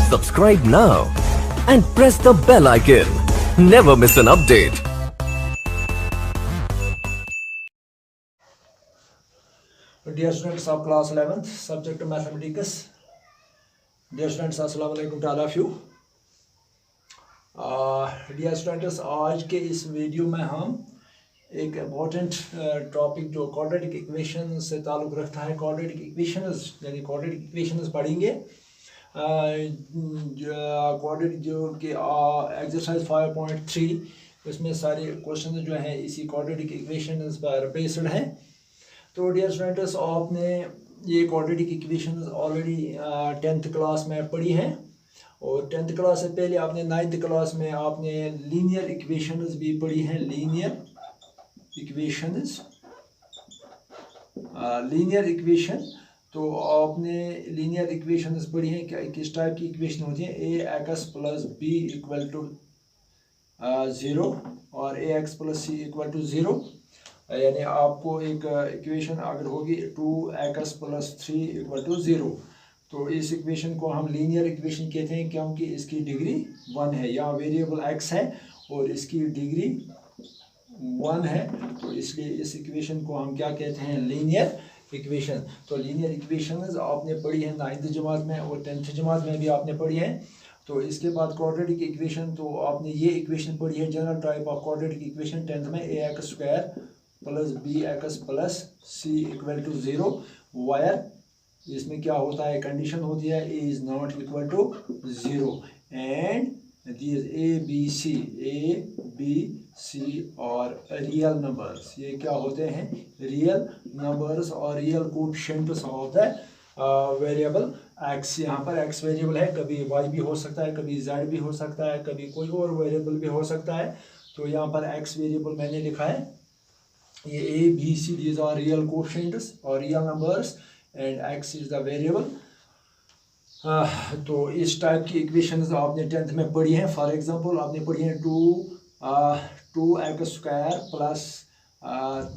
Subscribe now and press the bell icon. Never miss an update. Dear students of class 11th, subject mathematics. Dear students, अस्सलाम वालेकुम to all of you. Dear students, आज के इस video में हम एक important topic जो quadratic equation से ताल्लुक़ रखता है, क्वाड्रेटिक इक्वेशंस यानी क्वाड्रेटिक इक्वेशंस पढ़ेंगे। क्वाड्रेटिक जो कि एक्सरसाइज 5.3 उसमें सारे क्वेश्चन जो हैं इसी क्वाड्रेटिक इक्वेशंस पर बेस्ड हैं। तो डियर स्टूडेंट्स, आपने ये quadratic equations already 10th class में पढ़ी हैं और 10th क्लास से पहले आपने 9th क्लास में आपने लीनियर इक्वेशंस भी पढ़ी हैं। लीनियर इक्वेशन तो आपने लीनियर इक्वेशंस पढ़ी हैं। क्या किस टाइप की इक्वेशन होती है? ax plus b equal to 0 और ax plus C equal to 0, यानी आपको एक इक्वेशन अगर होगी 2x प्लस 3 इक्वल टू 0, तो इस इक्वेशन को हम लीनियर इक्वेशन कहते हैं क्योंकि इसकी डिग्री 1 है। यहाँ वेरिएबल x है और इसकी डिग्री 1 है, तो इसलिए इस इक्वेशन को हम क्या कहते हैं? Linear equation. तो लीनियर इक्वेशंस आपने पढ़ी है 9th जमात में और 10th जमात में भी आपने पढ़ी है। तो इसके बाद क्वाड्रेटिक इक्वेशन, तो आपने ये इक्वेशन पढ़ी है general type of quadratic equation 10th में, ax square plus bx plus c equal to 0 where इसमें क्या होता है? कंडीशन होती है a is not equal to 0 and these a b c और रियल नंबर्स, ये क्या होते हैं? रियल नंबर्स और real coefficients of the variable x। यहाँ पर x वेरिएबल है, कभी y भी हो सकता है, कभी z भी हो सकता है, कभी कोई और वेरिएबल भी हो सकता है। तो यहाँ पर x वेरिएबल मैंने लिखा है, ये a b c these are real coefficients और real numbers and x is the variable. तो इस टाइप की इक्वेशंस आपने 10th में पढ़ी हैं। फॉर एग्जांपल आपने पढ़ी हैं 2x square plus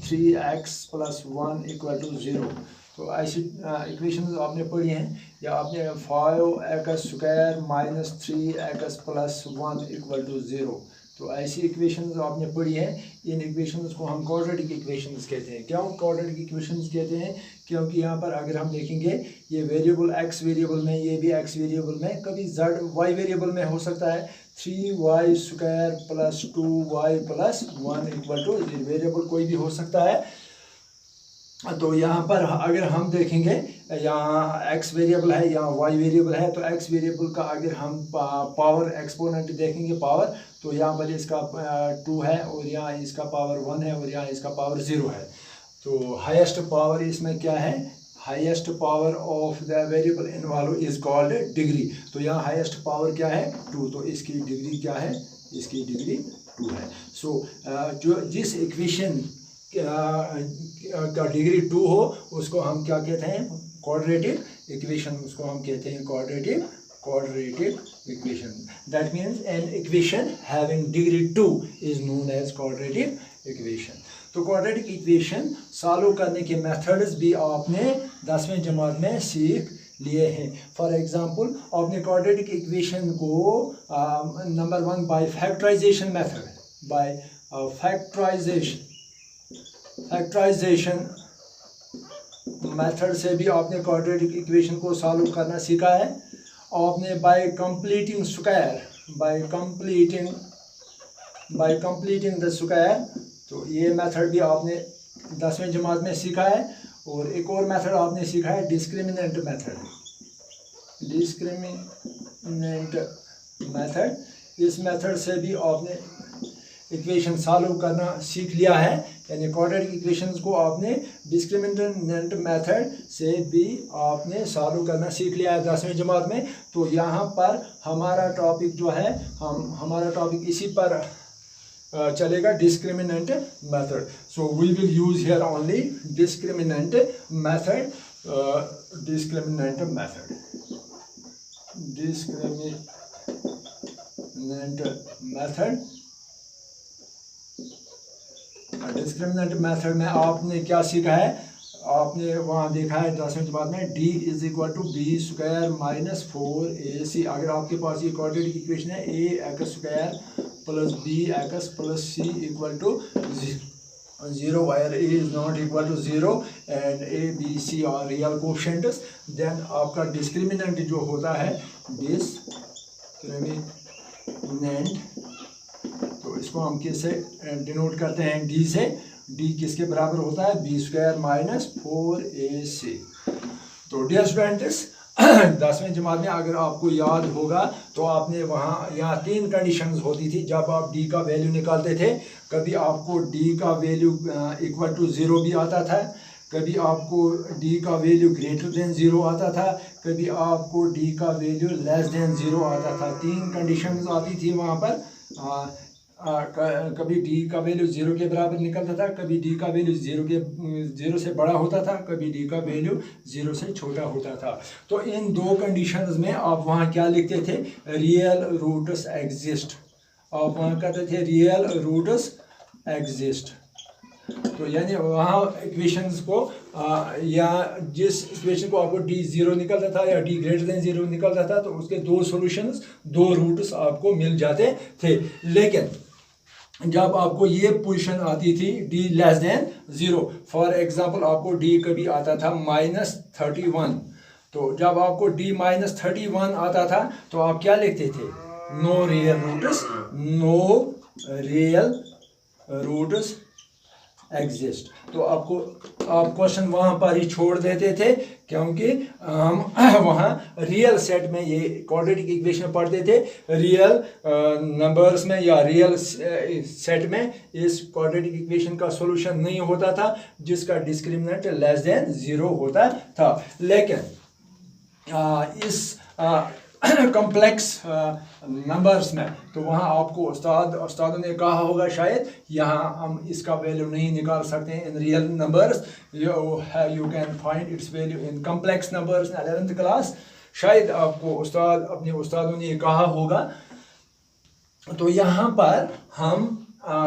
3x plus 1 equal to 0, तो ऐसी इक्वेशंस आपने पढ़ी हैं। या आपने 5x square minus 3x plus 1 equal to 0, तो ऐसी इक्वेशंस आपने पढ़ी है। इन इक्वेशंस को हम क्वाड्रेटिक इक्वेशंस कहते हैं। क्यों क्वाड्रेटिक इक्वेशंस कहते हैं? क्योंकि यहाँ पर अगर हम देखेंगे ये वेरिएबल x वेरिएबल में, ये भी x वेरिएबल में, कभी z y वेरिएबल में हो सकता है 3y square plus 2y plus 1 equal to 0, variable कोई भी हो सकता है। तो यहाँ पर अगर हम देखेंगे यहाँ x वेरिएबल है, यहाँ y वेरिएबल है, तो x वेरिएबल का अगर हम पावर एक्सपोनेंट देखेंगे पावर, तो यहाँ पर इसका 2 है और यहाँ इसका पावर 1 है और यहाँ इसका पावर 0 है। तो हाईएस्ट पावर इसमें क्या है? Highest power of the variable involve is called degree. तो यहाँ हाईएस्ट पावर क्या है? 2, तो इसकी डिग्री क्या है? इसकी डिग्री 2 है। सो जो जिस इक्वेशन का डिग्री 2 हो उसको हम क्या कहते हैं? Quadratic equation. उसको हम कहते हैं quadratic equation. That means an equation having degree 2 is known as quadratic equation. तो क्वाड्रेटिक इक्वेशन सॉल्व करने के मेथड्स भी आपने 10वीं जमात में सीख लिए हैं। फॉर एग्जांपल आपने क्वाड्रेटिक इक्वेशन को number 1 by factorisation method, by factorisation method से भी आपने क्वाड्रेटिक इक्वेशन को सॉल्व करना सीखा है। आपने बाय कंप्लीटिंग द स्क्वायर, तो ये मेथड भी आपने 10वीं जमात में सीखा है। और एक और मेथड आपने सीखा है डिस्क्रिमिनेंट मेथड। इस मेथड से भी आपने इक्वेशन सॉल्व करना सीख लिया है, यानी क्वाड्रेटिक इक्वेशंस को आपने डिस्क्रिमिनेंट मेथड से भी आपने सॉल्व करना सीख लिया है 10वीं जमात में। तो यहाँ पर हमारा टॉपिक जो है, हमारा टॉपिक इसी पर चलेगा, discriminant method. So we will use here only discriminant method. Discriminant method में आपने क्या सीखा है? आपने वहाँ देखा है 10वीं जमात में d is equal to B square minus 4ac। अगर आपके पास ये क्वाड्रेटिक इक्वेशन है a x square plus B x plus C equal to 0 where a is not equal to 0 and a b c are real coefficients, then आपका discriminant जो होता है डिस्क्रिमिनेंट, तो इसको हम किससे डिनोट करते हैं, d से। d किसके बराबर होता है, बी स्क्वायर माइनस 4ac। तो डियर स्टूडेंट्स 10वीं जमात में अगर आपको याद होगा तो आपने वहाँ यहाँ 3 कंडीशंस होती थी जब आप d का वैल्यू निकालते थे। कभी आपको d का वैल्यू इक्वल टू 0 भी आता था, कभी आपको d का वैल्यू ग्रेटर देन 0 आता था, कभी आपको d का वैल्यू लेस देन 0 आता था। 3 कंडीशंस आती थी वहाँ पर। कभी d का वैल्यू 0 के बराबर निकलता था, कभी d का वैल्यू 0 से बड़ा होता था, कभी d का वैल्यू 0 से छोटा होता था। तो इन 2 कंडीशंस में आप वहाँ क्या लिखते थे, रियल रूट्स एग्जिस्ट। आप वहाँ कहते थे रियल रूट्स एग्जिस्ट। तो यानी वहाँ इक्वेशंस को या जिस इक्वेशन को आपको d 0 निकलता था या d ग्रेटर देन 0 निकलता था तो उसके 2 सॉल्यूशंस, 2 रूट्स आपको मिल जाते थे। लेकिन जब आपको ये पोजीशन आती थी d less than 0, for example आपको d कभी आता था -31, तो जब आपको d -31 आता था तो आप क्या लिखते थे, no real roots, no real roots exist. तो आपको आप क्वेश्चन वहाँ पर ही छोड़ देते थे क्योंकि हम वहाँ रियल सेट में ये क्वाड्रेटिक इक्वेशन पढ़ते थे। रियल नंबर्स में या रियल सेट में इस क्वाड्रेटिक इक्वेशन का सॉल्यूशन नहीं होता था जिसका डिस्क्रिमिनेंट लेस देन 0 होता था। लेकिन इस कॉम्प्लेक्स नंबर्स में तो वहाँ आपको उस्तादों ने कहा होगा शायद यहाँ हम इसका वैल्यू नहीं निकाल सकते हैं in real numbers, you can find its value in complex numbers in 11th class. शायद आपको अपने उस्तादों ने कहा होगा। तो यहाँ पर हम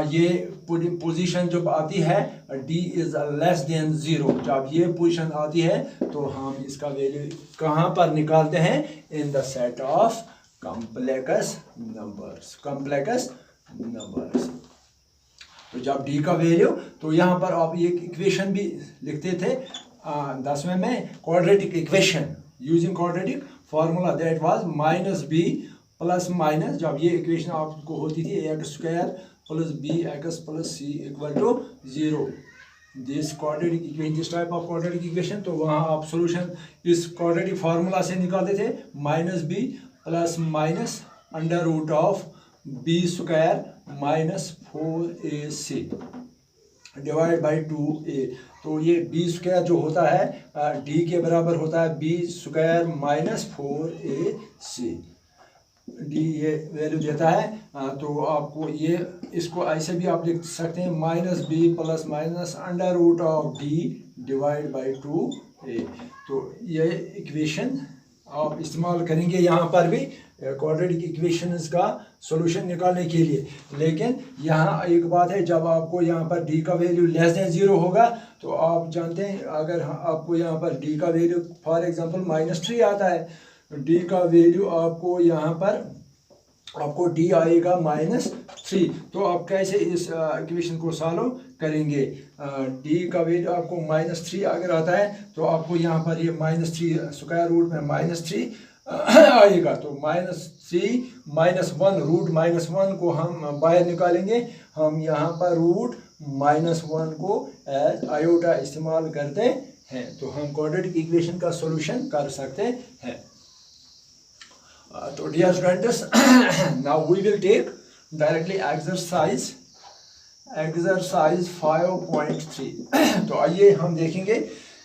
ये पोजीशन जब आती है d इज लेस देन 0, जब ये पोजीशन आती है तो हम इसका वैल्यू कहाँ पर निकालते हैं, in the set of complex numbers, complex numbers. तो जब d का वैल्यू, तो यहाँ पर आप ये इक्वेशन भी लिखते थे 10वें में, quadratic equation using quadratic formula that was -b plus minus, जब ये इक्वेशन आपको होती थी x square plus B x plus C equal to 0, this quadratic equation, this type of quadratic equation. तो वहाँ आप सॉल्यूशन इस क्वाड्रेटिक फार्मूला से निकालते थे, -b plus minus under root of b square minus 4ac divide by 2a। तो ये B square जो होता है d के बराबर होता है b square minus 4ac, d ये वैल्यू देता है। तो आपको ये इसको ऐसे भी आप लिख सकते हैं -b plus minus under root of d divide by 2a। तो ये इक्वेशन आप इस्तेमाल करेंगे यहाँ पर भी क्वाड्रेटिक इक्वेशंस का सॉल्यूशन निकालने के लिए। लेकिन यहाँ एक बात है, जब आपको यहाँ पर d का वैल्यू लेस देन 0 होगा तो आप जानते हैं अगर आपको यहाँ पर d का वैल्यू फॉर एग्जांपल -3 आता है, d का वैल्यू आपको यहाँ पर आपको d आएगा -3, तो आप कैसे इस इक्वेशन को सॉल्व करेंगे। d का वैल्यू आपको -3 अगर आता है तो आपको यहाँ पर ये -3 स्क्वायर रूट में -3 आएगा। तो -3 -1 रूट -1 को हम बाहर निकालेंगे, हम यहाँ पर रूट -1 को एज आयोटा इस्तेमाल करते हैं, तो हम क्वाड्रेटिक इक्वेशन का सॉल्यूशन कर सकते हैं। तो dear students, now we will take directly exercise 5.3। तो आइए हम देखेंगे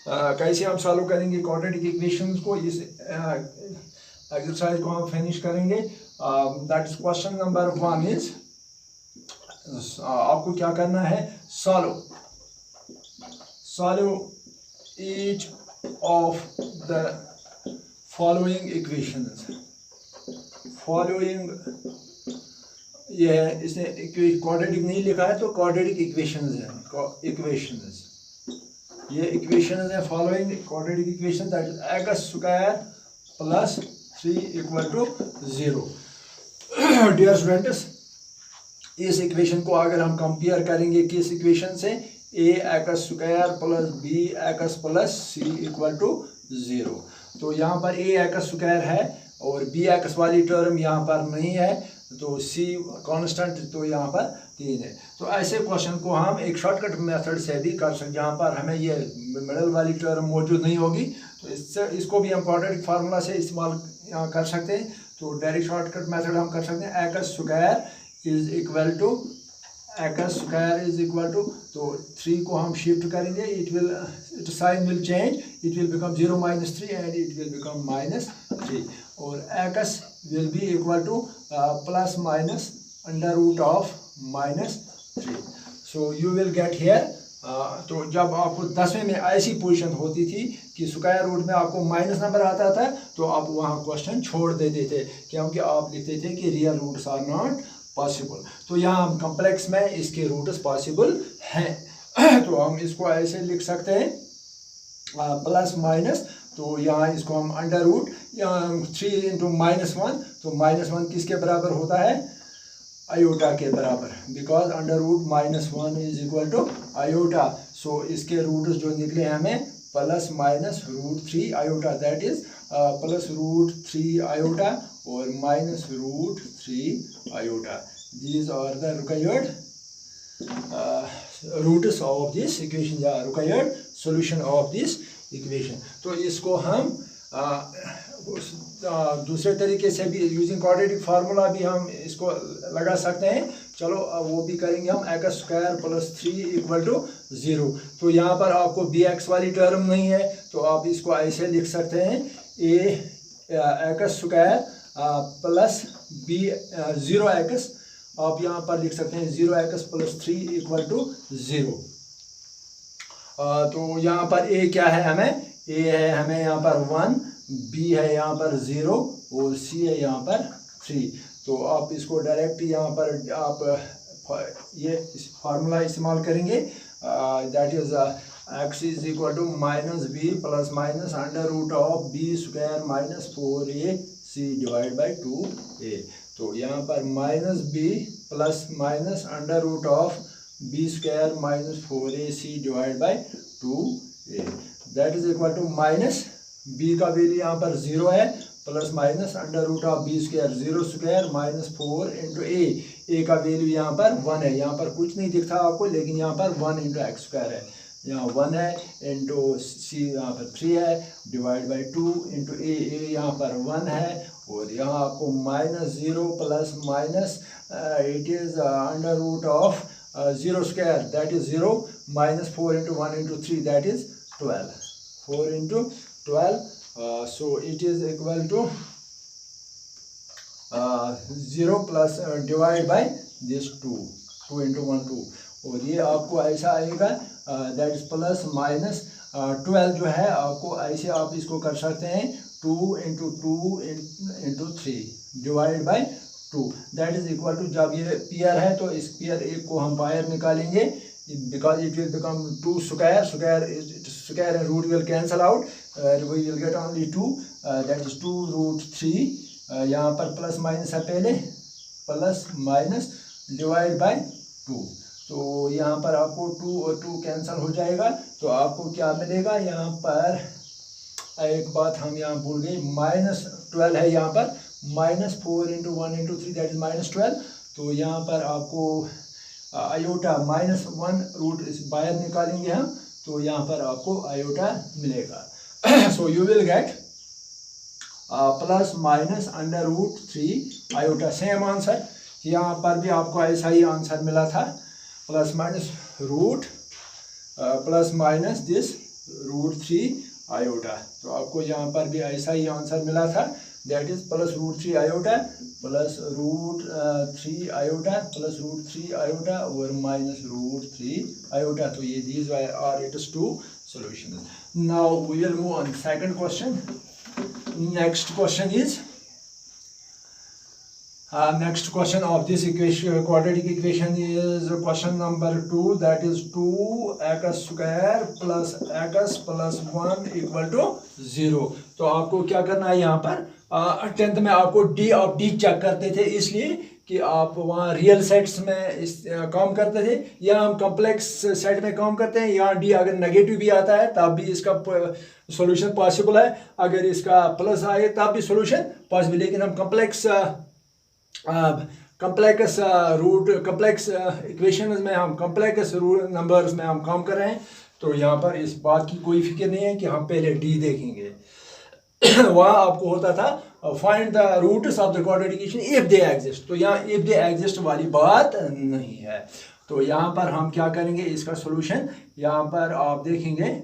कैसे हम सॉल्व करेंगे क्वाड्रेटिक इक्वेशंस को। इस एक्सरसाइज को हम फिनिश करेंगे। That is question number 1 is, आपको क्या करना है, solve each of the following equations. Following ये है, इसने क्वाड्रेटिक नहीं लिखा है तो क्वाड्रेटिक इक्वेशंस है, इक्वेशंस ये इक्वेशन है following quadratic equation that is x square plus 3 equal to 0। Dear students, इस इक्वेशन को अगर हम कंपेयर करेंगे किस इक्वेशन से, a x square plus B x plus C equal to 0। तो यहाँ पर ए एक्स स्क्वायर है और बी एक्स वाली टर्म यहाँ पर नहीं है, तो सी कांस्टेंट तो यहाँ पर 3 है। तो ऐसे क्वेश्चन को हम एक शॉर्टकट मेथड से भी कर सकते, जहाँ पर हमें ये मिडल वाली टर्म मौजूद नहीं होगी, तो इसको भी हम क्वाड्रेटिक फार्मूला से इस्तेमाल यहाँ कर सकते हैं। तो डायरेक्ट शॉर्टकट मेथड हम कर सकते हैं, x square is equal to तो 3 को हम शिफ्ट करेंगे, it sign will change, it will become 0 - 3 and it will become -3 और x will be equal to plus minus under root of -3। So you will get here. तो जब आपको 10वें में ऐसी पोजीशन होती थी कि स्क्वायर रूट में आपको माइनस नंबर आता था, तो आप वहाँ क्वेश्चन छोड़ देते थे, क्योंकि आप लिखते थे कि real roots are not possible. तो यहाँ हम कॉम्प्लेक्स में इसके रूट्स पॉसिबल हैं। तो हम इसको ऐसे लिख सकते हैं प्लस माइनस, तो यहाँ इसको हम अंडर रूट 3 इंटू -1, तो -1 किसके बराबर होता है, आयोटा के बराबर, because under root -1 is equal to iota. So इसके रूट्स जो निकले हमें plus minus √3 iota, that is plus √3 iota और minus √3 iota. These are the required roots of this equation या required solution of this equation। तो इसको हम दूसरे तरीके से भी यूजिंग क्वाड्रेटिक फार्मूला भी हम इसको लगा सकते हैं। चलो वो भी करेंगे हम, x square plus 3 equal to 0। तो यहाँ पर आपको बी एक्स वाली टर्म नहीं है, तो आप इसको ऐसे लिख सकते हैं, a x square plus b 0x, आप यहाँ पर लिख सकते हैं 0x प्लस 3 इक्वल टू 0। तो यहाँ पर ए क्या है हमें, ए है हमें यहाँ पर 1, बी है यहाँ पर 0 और सी है यहाँ पर 3। तो आप इसको डायरेक्ट यहाँ पर आप ये फार्मूला इस्तेमाल करेंगे, that is x is equal to -b plus minus under root of b square minus 4ac divide by 2a। तो यहाँ पर -b plus minus under root of b square minus 4ac divide by 2a, that is equal to minus b का value यहाँ पर 0 है, plus minus under root of b square 0 square minus 4 into a का value यहाँ पर 1 है, यहाँ पर कुछ नहीं दिखता आपको, लेकिन यहाँ पर 1 इंटू एक्स स्क्वायर है, यहाँ 1 है, इंटू सी यहाँ पर 3 है डिवाइड बाई 2 इंटू ए यहाँ पर 1 है, और यहाँ आपको -0 plus minus it is under root of 0 square that is 0 minus 4 into 1 into 3 that is 12, 4 into 12, so it is equal to 0 plus divide by this 2 into 1 2, और ये आपको ऐसा आएगा दैट इज प्लस माइनस 12 जो है आपको ऐसे आप इसको कर सकते हैं 2 into 2 into 3 divide by 2, that is equal to, जब ये पेयर है तो इस पेयर एक को हम बाहर निकालेंगे, because it will become 2 square and root will cancel out, we will get only 2, that is 2 √3, यहाँ पर प्लस माइनस है पहले, प्लस माइनस डिवाइड बाय 2, तो यहाँ पर आपको 2 और 2 कैंसिल हो जाएगा, तो आपको क्या मिलेगा, यहाँ पर एक बात हम यहाँ भूल गए, -12 है यहाँ पर, -4 इंटू 1 इंटू 3 दैट इज -12, तो यहाँ पर आपको आयोटा -1 रूट बाहर निकालेंगे हम, तो यहाँ पर आपको आयोटा मिलेगा। So you will get plus minus under root 3 iota, same answer, यहाँ पर भी आपको ऐसा ही आंसर मिला था, plus minus root plus minus this √3 iota, तो आपको यहाँ पर भी ऐसा ही आंसर मिला था, that is plus √3 iota plus √3 iota plus √3 iota और माइनस √3 आयोटा, तो ये these are its 2 solutions. Now we will move on second question. Next question is Next question of this equation, quadratic equation, is question number 2, that is 2x square plus x plus 1 equal to 0. तो आपको क्या करना है यहाँ पर 10th में आपको d of d check करते थे, इसलिए कि आप वहाँ रियल सेट्स में काम करते थे, या हम कॉम्प्लेक्स सेट में काम करते हैं. यहाँ d अगर नेगेटिव भी आता है तब भी इसका सॉल्यूशन पॉसिबल है, अगर इसका प्लस आए तब भी सॉल्यूशन पॉसिबल. लेकिन हम कॉम्प्लेक्स इक्वेशंस में, हम कॉम्प्लेक्स नंबर्स में हम काम कर रहे हैं, तो यहाँ पर इस बात की कोई फिक्र नहीं है कि हम पहले डी देखेंगे. वहाँ आपको होता था find the roots of the quadratic equation if they exist, तो यहाँ इफ दे एग्जिस्ट वाली बात नहीं है. तो यहाँ पर हम क्या करेंगे, इसका सॉल्यूशन यहाँ पर आप देखेंगे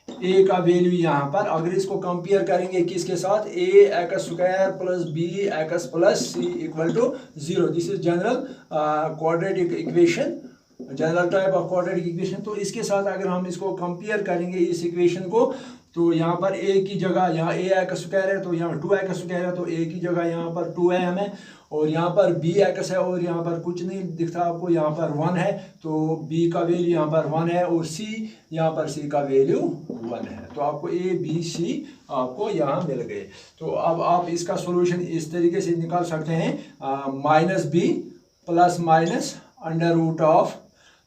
ए का वैल्यू यहाँ पर, अगर इसको कंपेयर करेंगे किसके साथ, a x square plus B x plus C equal to 0. This is general quadratic equation, general type of quadratic equation. तो इसके साथ अगर हम इसको कंपेयर करेंगे इस इक्वेशन को, तो यहाँ पर ए की जगह, यहाँ ए एक्स स्क्वायर है तो यहाँ 2 एक्स स्क्वायर है, तो ए की जगह यहाँ पर 2 है हमें, और यहाँ पर बी एक्स है और यहाँ पर कुछ नहीं दिखता आपको, यहाँ पर 1 है, तो बी का वैल्यू यहाँ पर 1 है, और सी यहाँ पर सी का वैल्यू 1 है. तो आपको ए बी सी आपको यहाँ मिल गए. तो अब आप इसका सॉल्यूशन इस तरीके से निकाल सकते हैं, minus B plus minus under root of,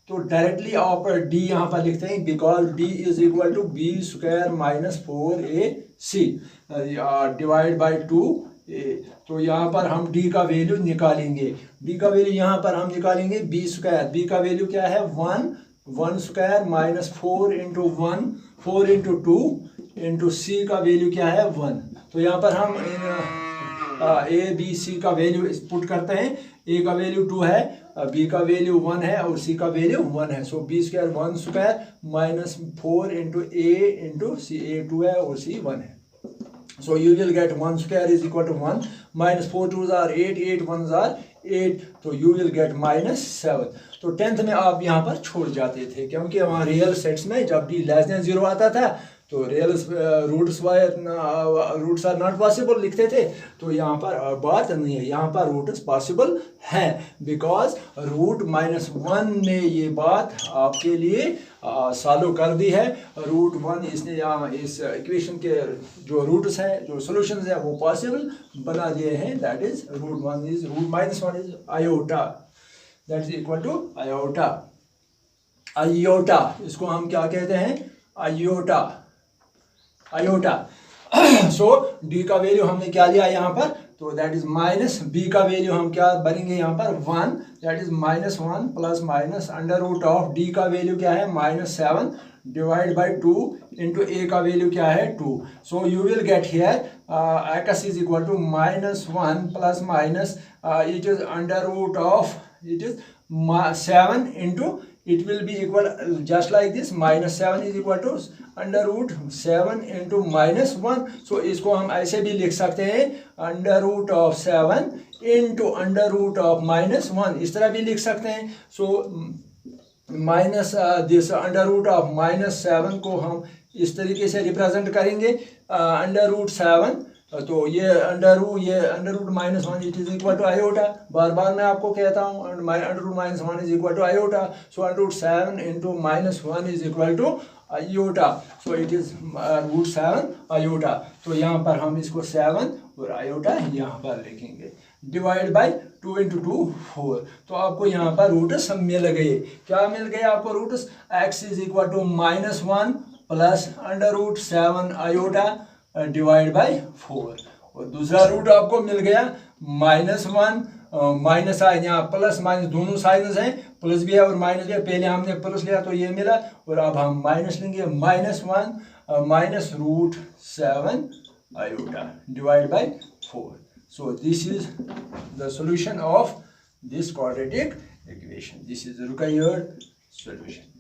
तो डायरेक्टली आप d यहाँ पर लिखते हैं, because d is equal to B square minus 4ac divide by 2a. तो यहाँ पर हम d का वैल्यू निकालेंगे, d का वैल्यू यहाँ पर हम निकालेंगे b स्क्वायर, b का वैल्यू क्या है 1 square minus 4 into 1 4 into 2 into c का वैल्यू क्या है 1. तो यहाँ पर हम ए बी सी का वैल्यू पुट करते हैं, ए का वैल्यू 2 है, बी का वैल्यू 1 है और सी का वैल्यू 1 है. So b square 1 square minus 4 into a into c, a 2 है और सी 1 है. So you will get 1 square is equal to 1 minus 4 2s are 8 8 1s are 8, तो यू विल गेट माइनस 7. तो 10th में आप यहाँ पर छोड़ जाते थे, क्योंकि वहाँ रियल सेट्स में जब डी लेस देन 0 आता था तो real roots are not possible लिखते थे. तो यहाँ पर बात नहीं है, यहाँ पर रूट्स पॉसिबल है, बिकॉज रूट -1 ने ये बात आपके लिए सॉल्व कर दी है. रूट 1 इसने यहाँ इस इक्वेशन के जो रूट्स हैं, जो सॉल्यूशंस हैं, वो पॉसिबल बना दिए हैं. That is root -1 is iota, that is equal to iota. Iota इसको हम क्या कहते हैं, आयोटा. सो डी का वैल्यू हमने क्या लिया यहाँ पर, तो दैट इज माइनस, बी का वैल्यू हम क्या भरेंगे यहाँ पर 1, that is -1 plus minus under root of, D का वैल्यू क्या है -7 डिवाइड बाई 2 इंटू ए का वैल्यू क्या है 2. So you will get here x is equal to -1 plus minus it is under root of, it is 7 into, it will be equal just like this, -7 is equal to under root 7 into -1. So इसको हम ऐसे भी लिख सकते हैं, under root of 7 into under root of -1, इस तरह भी लिख सकते हैं. So minus this under root of -7 को हम इस तरीके से रिप्रेजेंट करेंगे, अंडर रूट 7, तो ये under root -1 it is equal to iota. बार बार मैं आपको कहता हूँ under root -1 is equal to iota. So under root 7 into -1 is equal to iota. So it is root 7 iota. तो यहाँ पर हम इसको 7 और आयोटा यहाँ पर लिखेंगे, डिवाइड बाई 2 इंटू 2 4. तो आपको यहाँ पर रूट्स मिल गए. क्या मिल गए आपको roots, x is equal to -1 plus under root 7 iota divide by 4, और दूसरा रूट आपको मिल गया -1 माइनस है, यहाँ प्लस माइनस दोनों साइड्स हैं, प्लस भी है और माइनस भी है. पहले हमने प्लस लिया तो ये मिला, और अब हम माइनस लेंगे, -1 minus root 7 iota divide by 4. So this is the solution of this quadratic equation. This is required solution.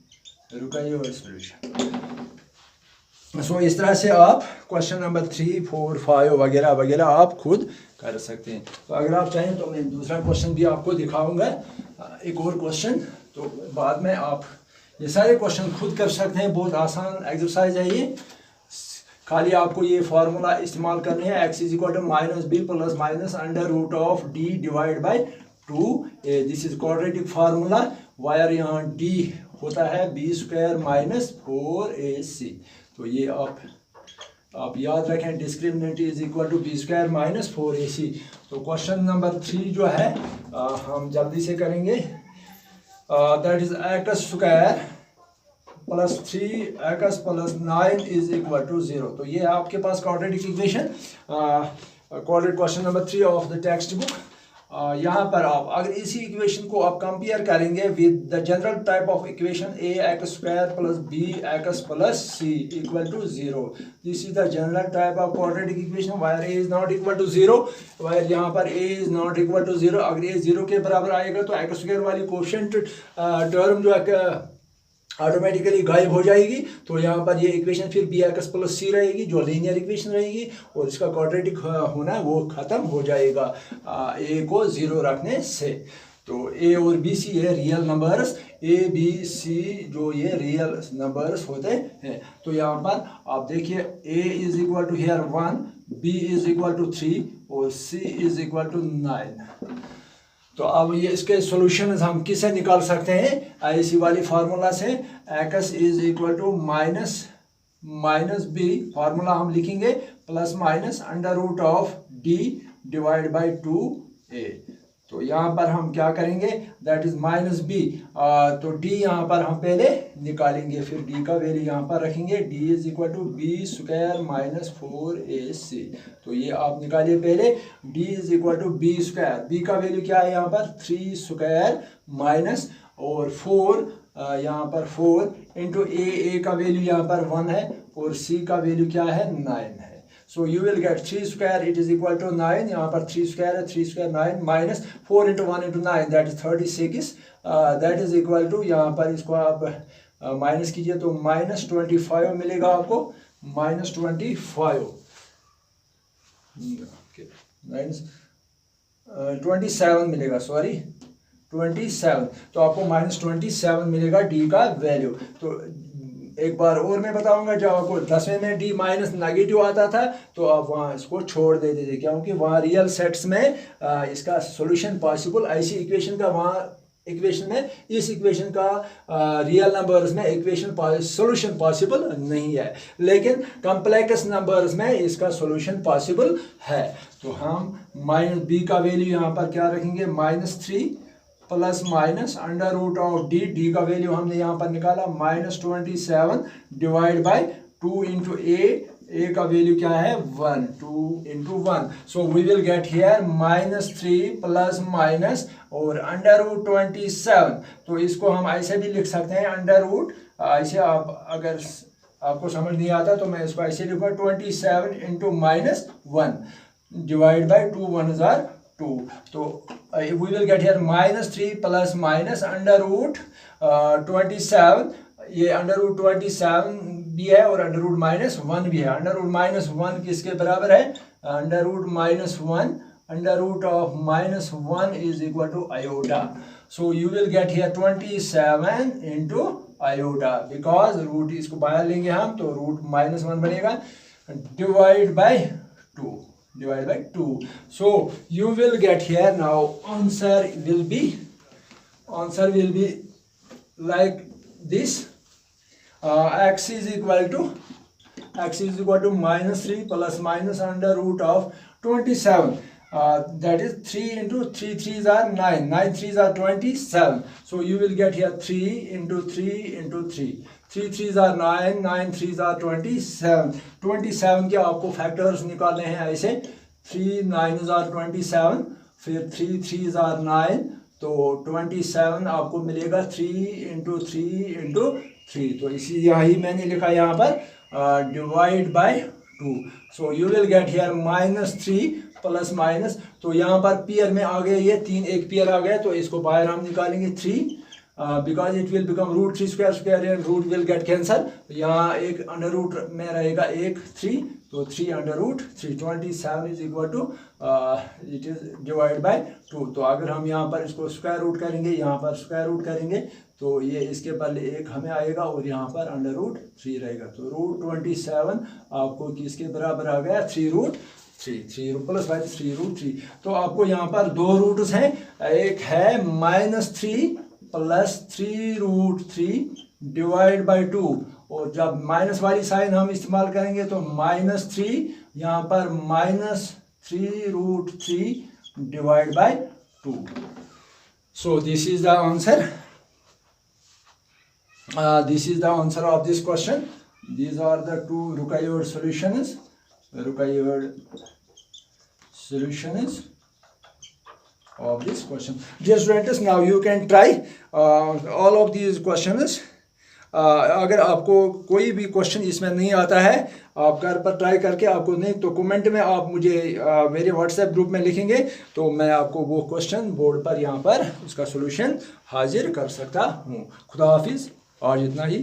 So इस तरह से आप क्वेश्चन नंबर 3 4 5 वगैरह वगैरह आप खुद कर सकते हैं. तो अगर आप चाहें तो मैं दूसरा क्वेश्चन भी आपको दिखाऊंगा, एक और क्वेश्चन, तो बाद में आप ये सारे क्वेश्चन खुद कर सकते हैं. बहुत आसान एक्सरसाइज है ये, खाली आपको ये फार्मूला इस्तेमाल करने हैं, x is equal to minus B plus minus under root of D divide by 2a। This is quadratic formula where यहाँ डी होता है बी स्क्वायर माइनस 4ac। तो ये आप याद रखें, discriminant is equal to B square minus 4ac। तो question number 3 जो है हम जल्दी से करेंगे। That is x square plus 3x plus 9 is equal to 0। तो ये है आपके पास quadratic equation, quadratic question number 3 of the text book. यहाँ पर आप अगर इसी इक्वेशन को आप कंपेयर करेंगे with the general type of equation A x square plus B x plus C equal to 0। This is the general type of quadratic equation where A is not equal to 0, where यहाँ पर A is not equal to 0। अगर A 0 के बराबर आएगा तो x square वाली coefficient term जो है ऑटोमेटिकली गायब हो जाएगी। तो यहाँ पर ये इक्वेशन फिर बी एक्स प्लस सी रहेगी जो लीनियर इक्वेशन रहेगी, और इसका क्वाड्रेटिक होना वो ख़त्म हो जाएगा ए को 0 रखने से। तो ए और बी सी ये real numbers, A B C जो ये रियल नंबर्स होते हैं। तो यहाँ पर आप देखिए a is equal to here 1, b is equal to 3 और सी इज इक्वल टू 9। तो अब ये इसके सॉल्यूशन हम किससे निकाल सकते हैं, ऐसी वाली फार्मूला से। X is equal to minus B, formula हम लिखेंगे plus minus under root of D divide by 2a। तो यहाँ पर हम क्या करेंगे, दैट इज माइनस बी। तो डी यहाँ पर हम पहले निकालेंगे, फिर डी का वैल्यू यहाँ पर रखेंगे, D is equal to B square minus 4ac। तो ये आप निकालिए पहले, D is equal to B square, B का वैल्यू क्या है यहाँ पर 3 स्क्वायर माइनस और 4 यहाँ पर 4 इंटू ए का वैल्यू यहाँ पर 1 है और सी का वैल्यू क्या है 9 है। So you will get 3 square it is equal to 9, यहाँ पर 3 square है, 3 square 9 minus 4 into 1 into 9 that is 36, that is equal to, यहाँ पर इसको आप माइनस कीजिए तो माइनस 25 मिलेगा आपको, माइनस 25 माइनस 27 मिलेगा, सॉरी 27। तो आपको माइनस 27 मिलेगा डी का वैल्यू। तो एक बार और मैं बताऊंगा, जब आपको 10वें में डी माइनस नेगेटिव आता था तो आप वहाँ इसको छोड़ देते थे, क्योंकि वहाँ रियल सेट्स में इसका सॉल्यूशन पॉसिबल, ऐसी इक्वेशन का वहाँ इक्वेशन में, इस इक्वेशन का रियल नंबर्स में इक्वेशन सॉल्यूशन पॉसिबल नहीं है, लेकिन कॉम्प्लेक्स नंबर्स में इसका सॉल्यूशन पॉसिबल है। तो हम माइनस बी का वैल्यू यहाँ पर क्या रखेंगे, minus 3 plus minus under root of D, D का वैल्यू हमने यहाँ पर निकाला minus 27 divide by 2 into A का वैल्यू क्या है 1, 2 into 1। So we will get here minus 3 plus minus और अंडर रूट 27। तो इसको हम ऐसे भी लिख सकते हैं, अंडर रूट, ऐसे आप अगर आपको समझ नहीं आता तो मैं इसको ऐसे लिखूँगा 27 into minus 1 divide by 2 1 jar 2। तो we will get here minus 3 plus minus under root 27, ये अंडर रूट 27 भी है और अंडर रूट माइनस 1 भी है। अंडर रूट माइनस 1 किसके बराबर है, under root minus 1, under root of minus 1 is equal to iota. So you will get here 27 into iota, because root इसको बाहर लेंगे हम तो रूट माइनस 1 बनेगा, divide by 2, divided by 2. So you will get here, now answer will be like this. X is equal to minus 3 plus minus under root of 27. That is 3 into 3 3s are 9, 9 3s are 27. So you will get here 3 into 3 into 3, 3 3s are 9, 9 3s are 27. 27 के आपको factors निकालने हैं ऐसे, 3 9s are 27, फिर 3 3s are 9, तो 27 आपको मिलेगा 3 into 3 into 3। तो इसी यही मैंने लिखा यहाँ पर divide by 2। So you will get here minus 3 plus minus, तो यहाँ पर पेयर में आ गए ये 3, एक पेयर आ गया तो इसको बाहर हम निकालेंगे 3, because it will become root 3 square and root will get cancel. यहाँ एक अंडर रूट में रहेगा एक 3, तो 3 under root 3 27 is equal to it is divide by 2। तो अगर हम यहाँ पर इसको स्क्वायर रूट करेंगे, यहाँ पर स्क्वायर रूट करेंगे तो ये इसके पहले एक हमें आएगा और यहाँ पर अंडर रूट 3 रहेगा। तो रूट 27 आपको किसके बराबर आ गया, 3 रूट 3 प्लस बाय 3 रूट 3। तो आपको यहाँ पर दो रूट्स हैं, एक है -3 प्लस 3 रूट 3 डिवाइड बाय 2, और जब माइनस वाली साइन हम इस्तेमाल करेंगे तो -3 यहाँ पर -3 root 3 divide by 2। So this is the answer, this is the answer of this question. These are the two required solutions of this question. Dear students, now you can try all of these questions. अगर आपको कोई भी question इसमें नहीं आता है, आप घर पर ट्राई करके आपको नहीं तो कमेंट में आप मुझे मेरे व्हाट्सएप ग्रुप में लिखेंगे तो मैं आपको वो क्वेश्चन बोर्ड पर यहाँ पर उसका सॉल्यूशन हाजिर कर सकता हूँ। खुदा हाफिज़, आज इतना ही।